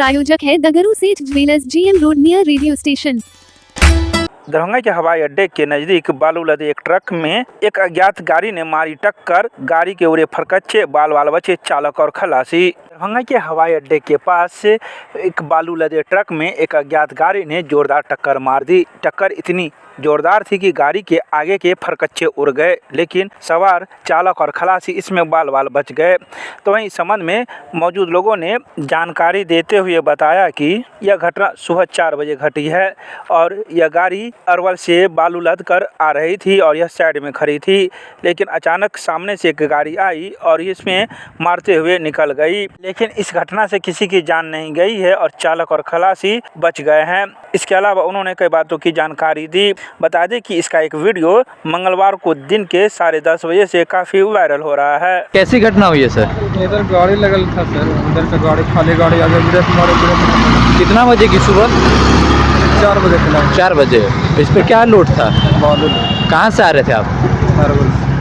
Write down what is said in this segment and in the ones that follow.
प्रायोजक है दगरू सेठ jewellers, GM road near radio station. Darbhanga के हवाई अड्डे के नजदीक बालू लदे एक ट्रक में एक अज्ञात गाड़ी ने मारी टक्कर। गाड़ी के उड़े फरकच्चे, बाल बचे चालक और खलासी। दरभंगा के हवाई अड्डे के पास एक बालू लदे ट्रक में एक अज्ञात गाड़ी ने जोरदार टक्कर मार दी। टक्कर इतनी जोरदार थी कि गाड़ी के आगे के फरकच्चे उड़ गए, लेकिन सवार चालक और खलासी इसमें बाल बच गए। तो वहीं इस संबंध में मौजूद लोगों ने जानकारी देते हुए बताया कि यह घटना सुबह 4 बजे घटी है और यह गाड़ी अरवल से बालू लद कर आ रही थी और यह साइड में खड़ी थी, लेकिन अचानक सामने से एक गाड़ी आई और इसमें मारते हुए निकल गई। लेकिन इस घटना से किसी की जान नहीं गई है और चालक और खलासी बच गए हैं। इसके अलावा उन्होंने कई बातों की जानकारी दी। बता दें कि इसका एक वीडियो मंगलवार को दिन के 10:30 बजे से काफी वायरल हो रहा है। कैसी घटना हुई है सर? इधर गाड़ी लगल था सर, अंदर से गाड़ी खाली गाड़ी आगे ब्रेक मारे कितना बजे की सुबह? 4 बजे खिलाफ 4 बजे। इस पे क्या लोड था? बालू कहाँ से आ रहे थे आप?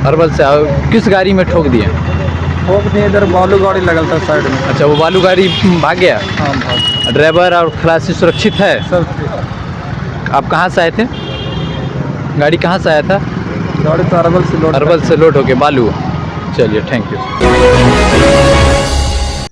अरवल से। किस गाड़ी में ठोक दिए? ठोक दिए, इधर बालू गाड़ी लगल था साइड में। अच्छा, वो बालू गाड़ी भाग गया? हाँ भाग। ड्राइवर और खलासी सुरक्षित है? सब। आप कहाँ से आए थे? गाड़ी कहाँ से आया था? गाड़ी तो अरवल से लोड हो के बालू। चलिए, थैंक यू।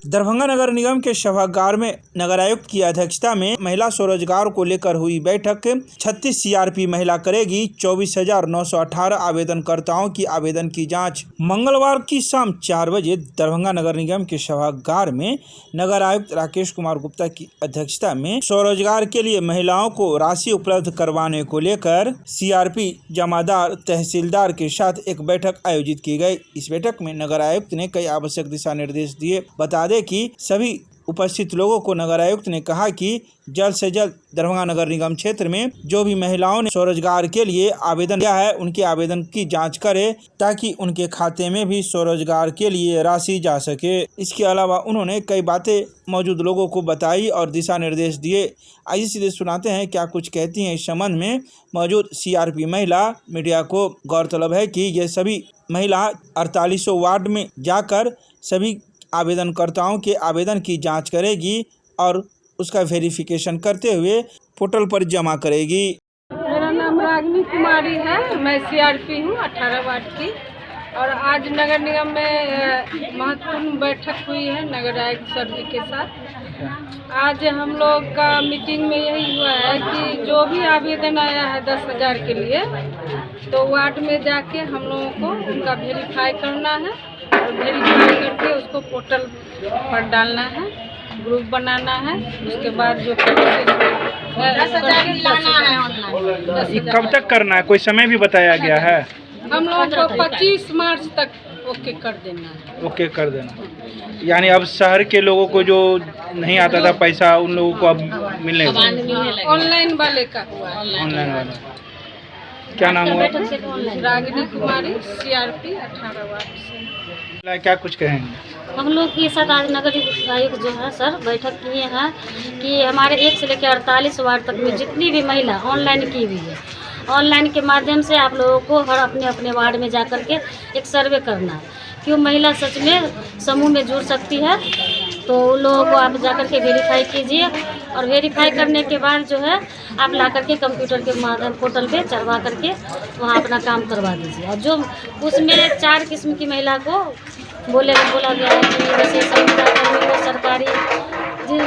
दरभंगा नगर निगम के सभागार में नगर आयुक्त की अध्यक्षता में महिला स्वरोजगार को लेकर हुई बैठक। 36 CRP महिला करेगी 24,918 आवेदनकर्ताओं की आवेदन की जांच। मंगलवार की शाम 4 बजे दरभंगा नगर निगम के सभागार में नगर आयुक्त राकेश कुमार गुप्ता की अध्यक्षता में स्वरोजगार के लिए महिलाओं को राशि उपलब्ध करवाने को लेकर CRP जमादार तहसीलदार के साथ एक बैठक आयोजित की गई। इस बैठक में नगर आयुक्त ने कई आवश्यक दिशा निर्देश दिए। बता दें कि सभी उपस्थित लोगों को नगर आयुक्त ने कहा कि जल्द से जल्द दरभंगा नगर निगम क्षेत्र में जो भी महिलाओं ने स्वरोजगार के लिए आवेदन किया है उनके आवेदन की जांच करे, ताकि उनके खाते में भी स्वरोजगार के लिए राशि जा सके। इसके अलावा उन्होंने कई बातें मौजूद लोगों को बताई और दिशा निर्देश दिए। आइए सीधे सुनाते हैं क्या कुछ कहती हैं इस संबंध में मौजूद CRP महिला मीडिया को। गौरतलब है कि ये सभी महिला 4800 वार्ड में जाकर सभी आवेदनकर्ताओं के आवेदन की जांच करेगी और उसका वेरिफिकेशन करते हुए पोर्टल पर जमा करेगी। मेरा नाम रागिनी कुमारी है, मैं CRP हूँ 18 वार्ड की। और आज नगर निगम में महत्वपूर्ण बैठक हुई है नगर आयुक्त सर जी के साथ। आज हम लोग का मीटिंग में यही हुआ है कि जो भी आवेदन आया है 10,000 के लिए, तो वार्ड में जाके हम लोगों को उनका वेरीफाई करना है और वेरीफाई करके उसको पोर्टल पर डालना है, ग्रुप बनाना है। उसके बाद जो 10,000 दिलाना है ऑनलाइन। कब तक करना है, कोई समय भी बताया गया है? हम लोगों को 25 मार्च तक ओके कर देना है। ओके कर देना, यानी अब शहर के लोगों को जो नहीं आता था पैसा, उन लोगों को अब मिलने ऑनलाइन वाले का हुआ। ऑनलाइन वाला क्या नाम हुआ? रागिनी कुमारी, CRP 18 वार्ड से। क्या कुछ कहेंगे? हम लोग के साथ आज नगर आयुक्त जो है सर बैठक किए हैं कि हमारे 1 से लेकर 48 वार्ड तक में जितनी भी महिला ऑनलाइन की हुई है, ऑनलाइन के माध्यम से आप लोगों को हर अपने अपने वार्ड में जा कर के एक सर्वे करना है। क्यों महिला सच में समूह में जुड़ सकती है, तो उन लोगों को आप जा कर के वेरीफाई कीजिए और वेरीफाई करने के बाद जो है आप ला करके कंप्यूटर के माध्यम पोर्टल पे चढ़वा करके वहाँ अपना काम करवा दीजिए। और जो उसमें 4 किस्म की महिला को बोला गया है कि जैसे संविदाकर्मी हो, सरकारी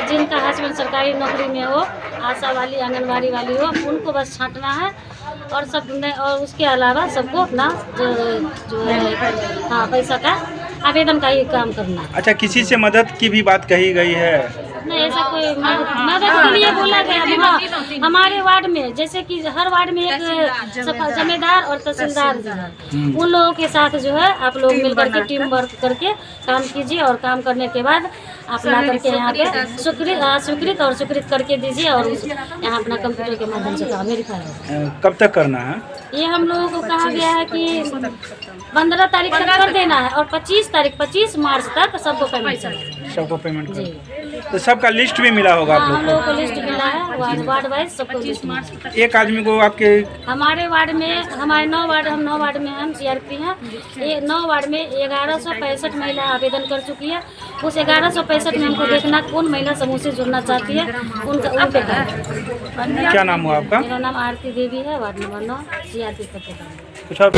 जिनका हस्बैंड सरकारी नौकरी में हो, आशा वाली, आंगनबाड़ी वाली हो, उनको बस छांटना है और सब में। और उसके अलावा सबको अपना जो है हाँ पैसा का आवेदन का ही काम करना है। अच्छा, किसी से मदद की भी बात कही गई है? नहीं, ऐसा कोई मदद के लिए बोला गया। हाँ, हमारे वार्ड में जैसे कि हर वार्ड में एक जमींदार और तहसीलदार है, उन लोगों के साथ जो है आप लोग मिल करके टीम वर्क करके काम कीजिए और काम करने के बाद आप ला करके यहाँ पे स्वीकृत और स्वीकृत करके दीजिए और यहाँ अपना कंप्यूटर के माध्यम से काम वेरीफाई होगा। कब तक करना है? ये हम लोगों को कहा गया है कि 15 तारीख तक कर देना है और 25 मार्च तक सबको करना चाहिए। सबको पेमेंट जी। कर। तो सबका लिस्ट भी मिला होगा हाँ, आप हम लोग लोगों को लिस्ट मिला है, वार्ड वाइज सबको लिस्ट मिला है। को? एक आदमी को आपके हमारे वार्ड में, हमारे 9 वार्ड, हम 9 वार्ड में हम CRP हैं। ये 9 वार्ड में 1165 महिला आवेदन कर चुकी है। उस 1165 में हमको देखना कौन महिला समूह से जुड़ना चाहती है, उन पे करें। क्या नाम हुआ आपका? मेरा नाम आरती देवी है, वार्ड नंबर 9, CRP फतेहगंज। कुछ और?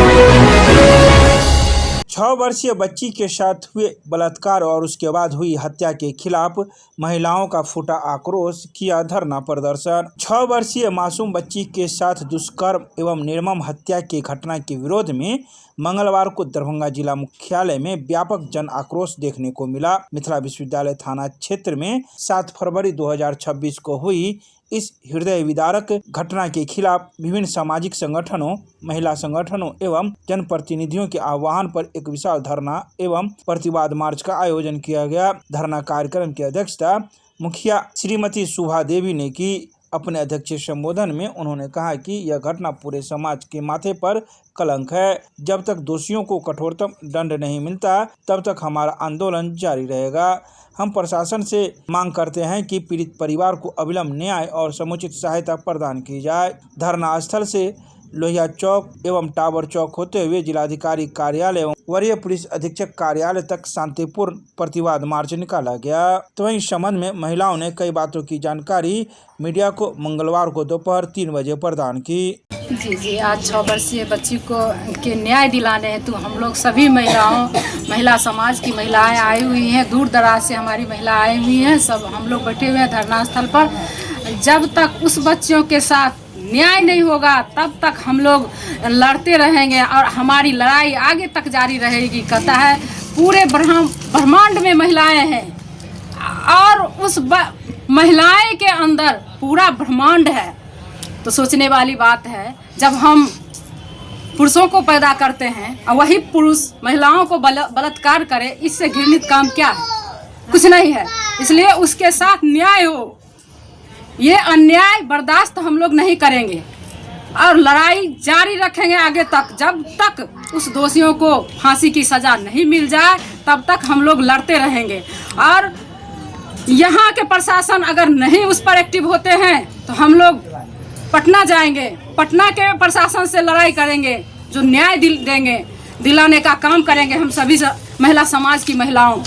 6 वर्षीय बच्ची के साथ हुए बलात्कार और उसके बाद हुई हत्या के खिलाफ महिलाओं का फूटा आक्रोश, किया धरना प्रदर्शन। 6 वर्षीय मासूम बच्ची के साथ दुष्कर्म एवं निर्मम हत्या की घटना के विरोध में मंगलवार को दरभंगा जिला मुख्यालय में व्यापक जन आक्रोश देखने को मिला। मिथिला विश्वविद्यालय थाना क्षेत्र में 7 फरवरी 2026 को हुई इस हृदय विदारक घटना के खिलाफ विभिन्न सामाजिक संगठनों, महिला संगठनों एवं जनप्रतिनिधियों के आह्वान पर एक विशाल धरना एवं प्रतिवाद मार्च का आयोजन किया गया। धरना कार्यक्रम की अध्यक्षता मुखिया श्रीमती शुभा देवी ने की। अपने अध्यक्षीय संबोधन में उन्होंने कहा कि यह घटना पूरे समाज के माथे पर कलंक है। जब तक दोषियों को कठोरतम दंड नहीं मिलता तब तक हमारा आंदोलन जारी रहेगा। हम प्रशासन से मांग करते हैं कि पीड़ित परिवार को अविलंब न्याय और समुचित सहायता प्रदान की जाए। धरना स्थल से लोहिया चौक एवं टावर चौक होते हुए जिलाधिकारी कार्यालय एवं वरीय पुलिस अधीक्षक कार्यालय तक शांतिपूर्ण प्रतिवाद मार्च निकाला गया। तो वहीं इस संबंध में महिलाओं ने कई बातों की जानकारी मीडिया को मंगलवार को दोपहर 3 बजे प्रदान की। जी, आज 6 वर्षीय बच्ची को के न्याय दिलाने हेतु हम लोग सभी महिला समाज की महिलाएं आई हुई हैं। दूर दराज से हमारी महिला आई हुई हैं। सब हम लोग बैठे हुए हैं धरना स्थल पर। जब तक उस बच्चियों के साथ न्याय नहीं होगा तब तक हम लोग लड़ते रहेंगे और हमारी लड़ाई आगे तक जारी रहेगी। कहता है पूरे ब्रह्मांड में महिलाएं हैं और उस महिलाएं के अंदर पूरा ब्रह्मांड है। तो सोचने वाली बात है, जब हम पुरुषों को पैदा करते हैं और वही पुरुष महिलाओं को बलात्कार करे, इससे घृणित काम क्या है? कुछ नहीं है। इसलिए उसके साथ न्याय हो। ये अन्याय बर्दाश्त हम लोग नहीं करेंगे और लड़ाई जारी रखेंगे आगे तक। जब तक उस दोषियों को फांसी की सज़ा नहीं मिल जाए तब तक हम लोग लड़ते रहेंगे। और यहाँ के प्रशासन अगर नहीं उस पर एक्टिव होते हैं तो हम लोग पटना जाएंगे, पटना के प्रशासन से लड़ाई करेंगे, जो न्याय दिलाने का काम करेंगे। हम सभी महिला समाज की महिलाओं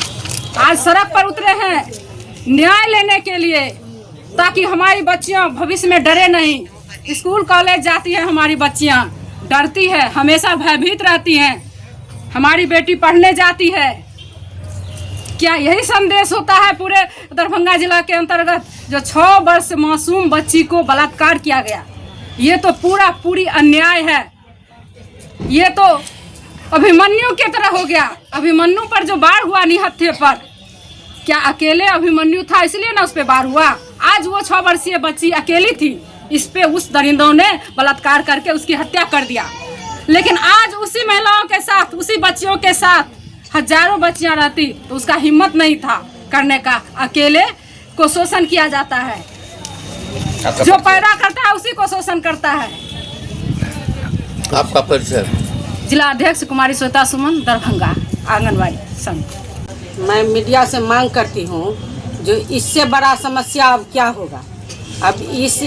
आज सड़क पर उतरे हैं न्याय लेने के लिए, ताकि हमारी बच्चियां भविष्य में डरे नहीं। स्कूल कॉलेज जाती हैं हमारी बच्चियां, डरती है, हमेशा भयभीत रहती हैं। हमारी बेटी पढ़ने जाती है। क्या यही संदेश होता है पूरे दरभंगा जिला के अंतर्गत? जो 6 वर्ष मासूम बच्ची को बलात्कार किया गया, ये तो पूरी अन्याय है। ये तो अभिमन्यु की तरह हो गया। अभिमन्यु पर जो वार हुआ निहत्थे पर, क्या अकेले अभिमन्यु था इसलिए ना उस पर वार हुआ? आज वो 6 वर्षीय बच्ची अकेली थी, इस पे उस दरिंदों ने बलात्कार करके उसकी हत्या कर दिया। लेकिन आज उसी महिलाओं के साथ, उसी बच्चियों के साथ हजारों बच्चियां रहती तो उसका हिम्मत नहीं था करने का। अकेले को शोषण किया जाता है, जो पैदा करता है उसी को शोषण करता है। आपका परिचय? जिला अध्यक्ष कुमारी श्वेता सुमन, दरभंगा आंगनबाड़ी संघ। मैं मीडिया से मांग करती हूँ, जो इससे बड़ा समस्या अब क्या होगा? अब इस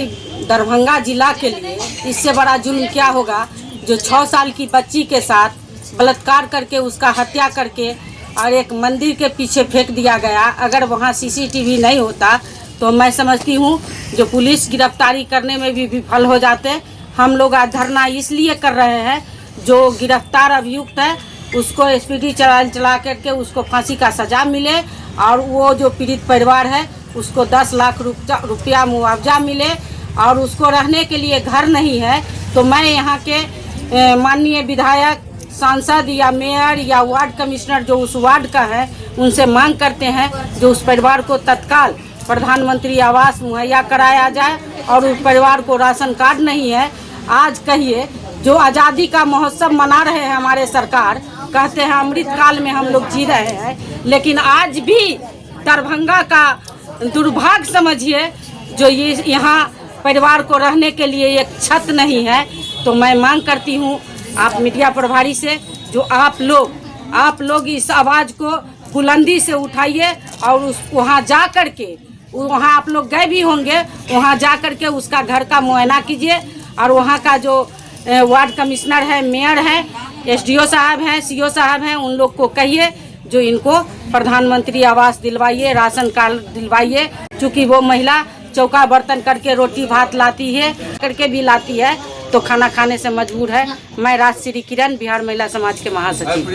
दरभंगा जिला के लिए इससे बड़ा जुल्म क्या होगा? जो 6 साल की बच्ची के साथ बलात्कार करके उसका हत्या करके और एक मंदिर के पीछे फेंक दिया गया। अगर वहाँ CCTV नहीं होता तो मैं समझती हूँ जो पुलिस गिरफ्तारी करने में भी विफल हो जाते। हम लोग आज धरना इसलिए कर रहे हैं, जो गिरफ्तार अभियुक्त है उसको स्पीडी चला करके उसको फांसी का सज़ा मिले और वो जो पीड़ित परिवार है उसको 10 लाख रुपया मुआवजा मिले। और उसको रहने के लिए घर नहीं है तो मैं यहाँ के माननीय विधायक, सांसद या मेयर या वार्ड कमिश्नर जो उस वार्ड का है उनसे मांग करते हैं जो उस परिवार को तत्काल प्रधानमंत्री आवास मुहैया कराया जाए। और उस परिवार को राशन कार्ड नहीं है। आज कहिए जो आज़ादी का महोत्सव मना रहे हैं हमारे सरकार, कहते हैं अमृत काल में हम लोग जी रहे हैं, लेकिन आज भी दरभंगा का दुर्भाग्य समझिए जो ये यहाँ परिवार को रहने के लिए एक छत नहीं है। तो मैं मांग करती हूँ आप मीडिया प्रभारी से, जो आप लोग इस आवाज़ को बुलंदी से उठाइए और उस वहाँ जा कर के, वहाँ आप लोग गए भी होंगे, वहाँ जा कर के उसका घर का मुआयना कीजिए और वहाँ का जो वार्ड कमिश्नर है, मेयर है, SDO साहब हैं, CO साहब हैं, उन लोग को कहिए जो इनको प्रधानमंत्री आवास दिलवाइए, राशन कार्ड दिलवाइए। चूँकि वो महिला चौका बर्तन करके रोटी भात लाती है, करके भी लाती है, तो खाना खाने से मजबूर है। मैं राजश्री किरण, बिहार महिला समाज के महासचिव।